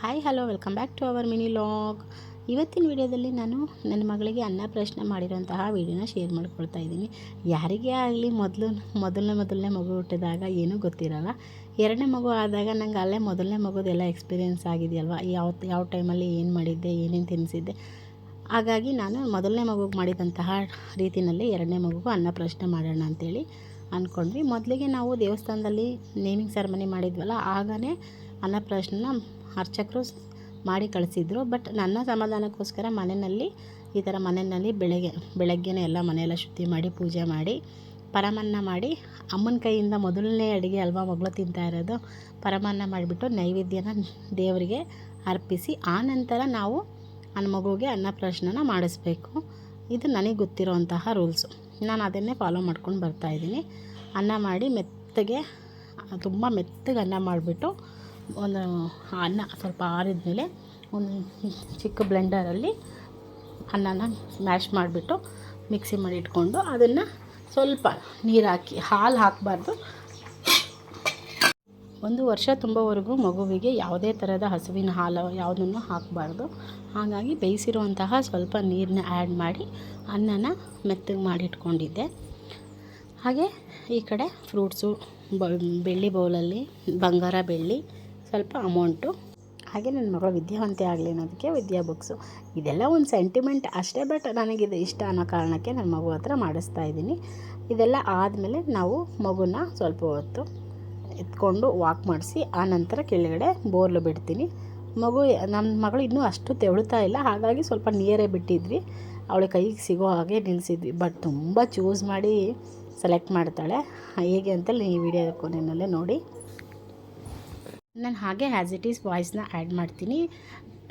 Hi hello welcome back to our mini vlog. ಇವತ್ತಿನ ವಿಡಿಯೋದಲ್ಲಿ ನಾನು ನನ್ನ ಮಗಳಿಗೆ ಅನ್ನಪ್ರಾಶನ ಮಾಡಿರೋಂತಹ ವಿಡಿಯೋನ ಶೇರ್ ಮಾಡ್ಕೊಳ್ತಾ ಇದ್ದೀನಿ. ಯಾರಿಗೇ ಆಗಲಿ ಮೊದಲನೇ ಮಗು ಹುಟ್ಟಿದಾಗ ಏನೂ ಗೊತ್ತಿರಲ್ಲ. ಎರಡನೇ ಮಗು ಆದಾಗ ನಂಗೆ ಅಲ್ಲೇ ಮೊದಲನೇ ಮಗುದೆಲ್ಲ ಎಕ್ಸ್ಪೀರಿಯೆನ್ಸ್ ಆಗಿದೆಯಲ್ವ, ಯಾವ ಟೈಮಲ್ಲಿ ಏನು ಮಾಡಿದ್ದೆ, ಏನೇನು ತಿನ್ನಿಸಿದ್ದೆ. ಹಾಗಾಗಿ ನಾನು ಮೊದಲನೇ ಮಗುಗೆ ಮಾಡಿದಂತಹ ರೀತಿಯಲ್ಲಿ ಎರಡನೇ ಮಗುಗೂ ಅನ್ನಪ್ರಾಶನ ಮಾಡೋಣ ಅಂಥೇಳಿ ಅಂದ್ಕೊಂಡ್ವಿ. ಮೊದಲಿಗೆ ನಾವು ದೇವಸ್ಥಾನದಲ್ಲಿ ನೇಮಿಂಗ್ ಸೆರೆಮನಿ ಮಾಡಿದ್ವಲ್ಲ, ಆಗನೇ ಅನ್ನಪ್ರಾಶನ ಅರ್ಚಕರು ಮಾಡಿ ಕಳಿಸಿದ್ರು. ಬಟ್ ನನ್ನ ಸಮಾಧಾನಕ್ಕೋಸ್ಕರ ಈ ಥರ ಮನೆಯಲ್ಲಿ ಬೆಳಗ್ಗೆನೇ ಎಲ್ಲ ಮನೆಯೆಲ್ಲ ಶುದ್ಧಿ ಮಾಡಿ ಪೂಜೆ ಮಾಡಿ ಪರಮಾನ್ನ ಮಾಡಿ, ಅಮ್ಮನ ಕೈಯಿಂದ ಮೊದಲನೇ ಅಡುಗೆ ಅಲ್ವಾ ಮಗಳು ತಿಂತಾ ಇರೋದು, ಪರಮಾನ್ನ ಮಾಡಿಬಿಟ್ಟು ನೈವೇದ್ಯನ ದೇವರಿಗೆ ಅರ್ಪಿಸಿ ಆನಂತರ ನಾವು ನನ್ನ ಮಗುಗೆ ಅನ್ನಪ್ರಾಶನ ಮಾಡಿಸ್ಬೇಕು. ಇದು ನನಗೆ ಗೊತ್ತಿರೋಂತಹ ರೂಲ್ಸು. ನಾನು ಅದನ್ನೇ ಫಾಲೋ ಮಾಡ್ಕೊಂಡು ಬರ್ತಾಯಿದ್ದೀನಿ. ಅನ್ನ ಮಾಡಿ ತುಂಬ ಮೆತ್ತಗೆ ಅನ್ನ ಮಾಡಿಬಿಟ್ಟು ಅನ್ನ ಸ್ವಲ್ಪ ಆರಿದ ಮೇಲೆ ಒಂದು ಚಿಕ್ಕ ಬ್ಲೆಂಡರಲ್ಲಿ ಅನ್ನನ ಮ್ಯಾಶ್ ಮಾಡಿಬಿಟ್ಟು ಮಿಕ್ಸಿ ಮಾಡಿ ಇಟ್ಕೊಂಡು ಅದನ್ನು ಸ್ವಲ್ಪ ನೀರು ಹಾಕಿ, ಹಾಲು ಹಾಕಬಾರ್ದು. 1 ವರ್ಷ ತುಂಬವರೆಗೂ ಮಗುವಿಗೆ ಯಾವುದೇ ಥರದ ಹಸುವಿನ ಹಾಲು ಯಾವುದನ್ನು ಹಾಕಬಾರ್ದು. ಹಾಗಾಗಿ ಬೇಯಿಸಿರುವಂತಹ ಸ್ವಲ್ಪ ನೀರನ್ನ ಆ್ಯಡ್ ಮಾಡಿ ಅನ್ನನ ಮೆತ್ತಗೆ ಮಾಡಿಟ್ಕೊಂಡಿದ್ದೆ. ಹಾಗೆ ಈ ಕಡೆ ಫ್ರೂಟ್ಸು, ಬೆಳ್ಳಿ ಬೌಲಲ್ಲಿ ಬಂಗಾರ ಬೆಳ್ಳಿ, ಸ್ವಲ್ಪ ಅಮೌಂಟು, ಹಾಗೆ ನನ್ನ ಮಗಳು ವಿದ್ಯಾವಂತೆ ಆಗಲಿ ಅನ್ನೋದಕ್ಕೆ ವಿದ್ಯಾ ಬುಕ್ಸು. ಇದೆಲ್ಲ ಒಂದು ಸೆಂಟಿಮೆಂಟ್ ಅಷ್ಟೇ. ಬಟ್ ನನಗಿದು ಇಷ್ಟ ಅನ್ನೋ ಕಾರಣಕ್ಕೆ ನನ್ನ ಮಗು ಹತ್ರ ಮಾಡಿಸ್ತಾ ಇದ್ದೀನಿ. ಇದೆಲ್ಲ ಆದಮೇಲೆ ನಾವು ಮಗುನ ಸ್ವಲ್ಪ ಹೊತ್ತು ಎತ್ಕೊಂಡು ವಾಕ್ ಮಾಡಿಸಿ ಆನಂತರ ಕೆಳಗಡೆ ಬೋರ್ಲು ಬಿಡ್ತೀನಿ. ನಮ್ಮ ಮಗಳು ಇನ್ನೂ ಅಷ್ಟು ತೆವಳ್ತಾ ಇಲ್ಲ, ಹಾಗಾಗಿ ಸ್ವಲ್ಪ ನೀರೇ ಬಿಟ್ಟಿದ್ವಿ, ಅವಳ ಕೈಗೆ ಸಿಗೋ ಹಾಗೆ ನಿಲ್ಲಿಸಿದ್ವಿ. ಬಟ್ ತುಂಬ ಚೂಸ್ ಮಾಡಿ ಸೆಲೆಕ್ಟ್ ಮಾಡ್ತಾಳೆ. ಹೇಗೆ ಅಂತೇಳಿ ಈ ವಿಡಿಯೋ ಕೊನೆಯಲ್ಲೇ ನೋಡಿ. ನಾನು ಹಾಗೆ ಆ್ಯಸ್ ಇಟ್ ಈಸ್ ವಾಯ್ಸ್ನ ಆ್ಯಡ್ ಮಾಡ್ತೀನಿ.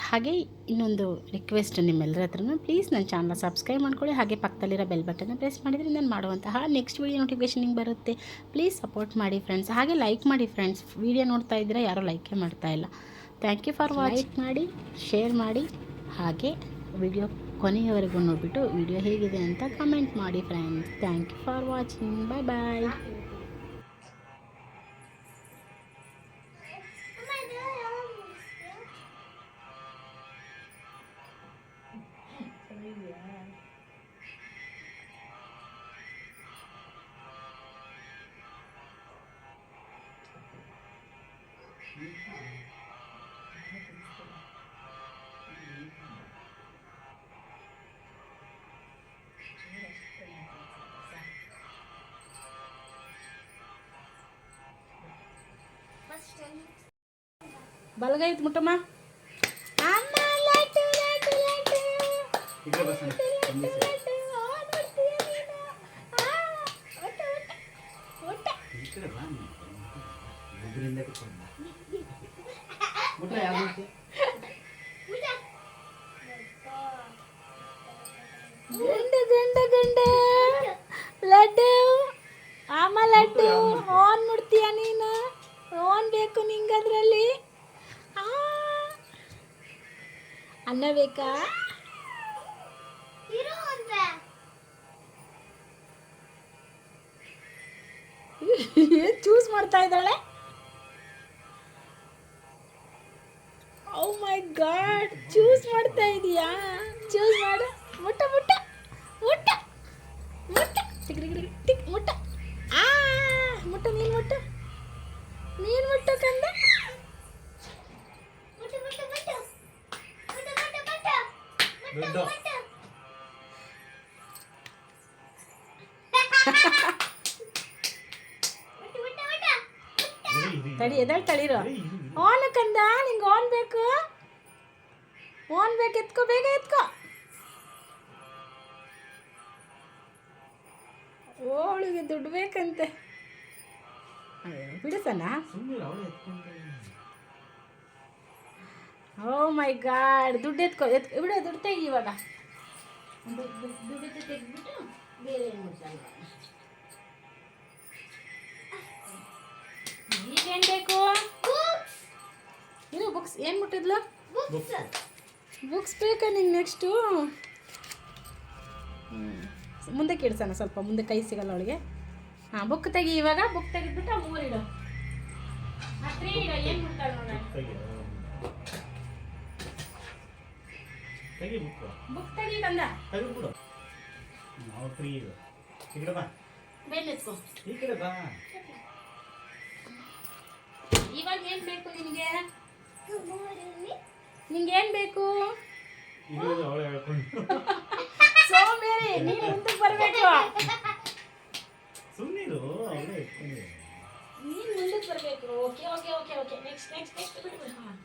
ಹಾಗೆ ಇನ್ನೊಂದು ರಿಕ್ವೆಸ್ಟ್ ನಿಮ್ಮೆಲ್ಲರ ಹತ್ರನೂ, ಪ್ಲೀಸ್ ನನ್ನ ಚಾನಲ್ ಸಬ್ಸ್ಕ್ರೈಬ್ ಮಾಡ್ಕೊಳ್ಳಿ. ಹಾಗೆ ಪಕ್ಕದಲ್ಲಿರೋ ಬೆಲ್ ಬಟನ್ನ ಪ್ರೆಸ್ ಮಾಡಿದರೆ ನಾನು ಮಾಡುವಂತಹ ನೆಕ್ಸ್ಟ್ ವೀಡಿಯೋ ನೋಟಿಫಿಕೇಷನ್ ನಿಮ್ಗೆ ಬರುತ್ತೆ. ಪ್ಲೀಸ್ ಸಪೋರ್ಟ್ ಮಾಡಿ ಫ್ರೆಂಡ್ಸ್. ಹಾಗೆ ಲೈಕ್ ಮಾಡಿ ಫ್ರೆಂಡ್ಸ್. ವಿಡಿಯೋ ನೋಡ್ತಾ ಇದ್ದರೆ ಯಾರೂ ಲೈಕೇ ಮಾಡ್ತಾಯಿಲ್ಲ. Thank you for watch. Like ಮಾಡಿ, ಶೇರ್ ಮಾಡಿ, ಹಾಗೆ ವಿಡಿಯೋ ಕೊನೆಯವರೆಗೂ ನೋಡಿಬಿಟ್ಟು ವಿಡಿಯೋ ಹೇಗಿದೆ ಅಂತ ಕಮೆಂಟ್ ಮಾಡಿ friends. Thank you for watching. Bye bye. ಬಲಗೈ ಮುಟ್ಟಮ್ಮ. ಗಂಡ ಲಡ್ಡು ಆಮ ಲಡ್ಡು ಆನ್ ಮುಡ್ತೀಯ ನೀನು? ಆನ್ ಬೇಕು ನಿಂಗದ್ರಲ್ಲಿ? ಅನ್ನ ಬೇಕಾ? ಚೂಸ್ ಮಾಡ್ತಾ ಇದ್ದಾಳೆ. ಓ ಮೈ ಗಾಡ್, ಚೂಸ್ ಮಾಡ್ತಾ ಇದೀಯಾ? ಚೂಸ್ ಮಾಡು. ಮುಟ್ಟ ಮುಟ್ಟ ಮುಟ್ಟ ಮುಟ್ಟ ಟಿಕ್ ಮುಟ್ಟ. ಮುಟ್ಟ, ನೀನು ಮುಟ್ಟ, ನೀನು ಮುಟ್ಟ ಕಂದ. ತಡಿ, ಎದಳು ತಳಿರೋ. ಆನ್ ಕಂದ, ನಿಂಗೆ ಆನ್ ಬೇಕು, ಆನ್ ಬೇಕು. ಎತ್ಕೋ, ಬೇಗ ಎತ್ಕೋ. ಅವಳಿಗೆ ದುಡ್ಡು ಬೇಕಂತೆ. ಬಿಡಿಸೋಣ. ಓ ಮೈ ಗಾಡ್, ದುಡ್ಡು ಎತ್ಕೋ ಬಿಡು. ದುಡ್ಡು ತೆಗಿ ಇವಾಗ. ದುಡ್ಡು ತೆಗೆದ್ಬಿಟ್ಟು ಬೇರೆ ಏನು ಮುಟ್ಟಲ್ಲ. ಈಗೇನು ಬೇಕು? ಇದು ಬುಕ್ಸ್. ಏನು ಮುಟ್ಟಿದ್ಲು? ಬುಕ್ಸ್ ಬೇಕಾ ನಿಂಗೆ ನೆಕ್ಸ್ಟು? ಮುಂದಕ್ಕೆ ಇಡ್ಸೋಣ, ಸ್ವಲ್ಪ ಮುಂದೆ ಕೈ ಸಿಗಲ್ಲ ಅವಳಿಗೆ. ಬುಕ್ ತೆಗಿ ಇವಾಗ. ಬುಕ್ ತೆಗೆದ್ಬಿಟ್ಟು 3 ಇಡು. 3 ಇಡು. ಏನು ಮುಟ್ಟಾಳ ನೋಡ. ತೆಗಿ ಬುಕ್ ಬುಕ್ ತೆಗಿ ಕಂದ. ತೆಗೆದ್ಬಿಡು. ನಾವು ಫ್ರೀ ಇದೆ. ಈ ಕಡೆ ಬಾ. ಬೇಡ ಎತ್ಕೊ. ಈ ಕಡೆ ಬಾ. ಇವಾಗ ಏನು ಬೇಕು ನಿನಗೆ? ನಿಂಗೆ ಏನು ಬೇಕು? ಇದು ಅವಳು ಹೇಳ್ಕೊಂಡು ಸೋಮೇರಿ ನೀನು ಮುಂದಕ್ಕೆ ಬರಬೇಕು. ಸುಮ್ಮನಿರು ಅವಳೇ ಇಟ್ಕೊಂಡು. ನೀನು ಮುಂದಕ್ಕೆ ಬರಬೇಕು. Okay okay okay okay next next next ಬಿಡು. ಹಾಂ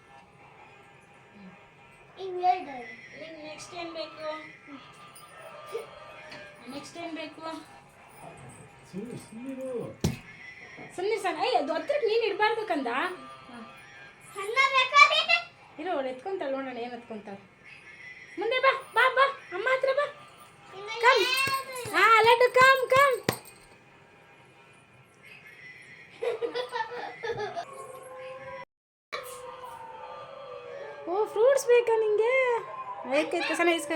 ನಿಂಗೆ ನೆಕ್ಸ್ಟ್ ಏನು ಬೇಕು? ನೆಕ್ಸ್ಟ್ ಏನು ಬೇಕು? ಸುಮ್ಮನಿರು. ಸುಮ್ಮನೆ ಸರ್ ಅಯ್ಯ ಅದು ಹತ್ರಕ್ಕೆ ನೀನು ಇಡಬಾರ್ದು ಕಂದ. ಇರೋ ಅವಳು ಎತ್ಕೊಂತಾಳೆ ನೋಡೋಣ ಏನು ಎತ್ಕೊಂತಾಳೆ. ಮುಂದೆ ಬಾ ಬಾ ಬಾ ಅಮ್ಮ ಹತ್ರ ಬಾ. ಕಮ್ ಹಾಂ ಲಡ್ಡು ಕಮ್ ಕಮ್. ಓ ಫ್ರೂಟ್ಸ್ ಬೇಕಾ ನಿಂಗೆ? ಏಕೆ ಸಲ ಇಸ್ಕ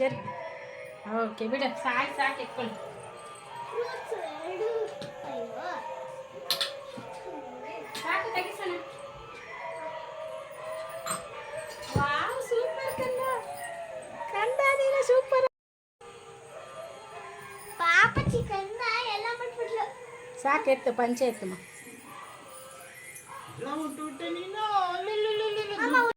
ಜರ್. ಓಕೆ ಬಿಡು ಸಾಕು ಸಾಕು ಎತ್ಕೊಳ್ಳಿ. ಸಾಕು ತೆಗಿಸೋಣ. ವಾವ್ ಸೂಪರ್ ಕಂದ. ಕಂದ ನೀನು ಸೂಪರ್. ಪಾಪಚ್ಚಿ ಕಂದ ಎಲ್ಲ ಮಾಡ್ಬಿಟ್ಲು. ಸಾಕು ಎತ್ತು ಪಂಚೆ ಎತ್ತಮ್ಮ. ಎಲ್ಲ ಉಂಟು ನೀನು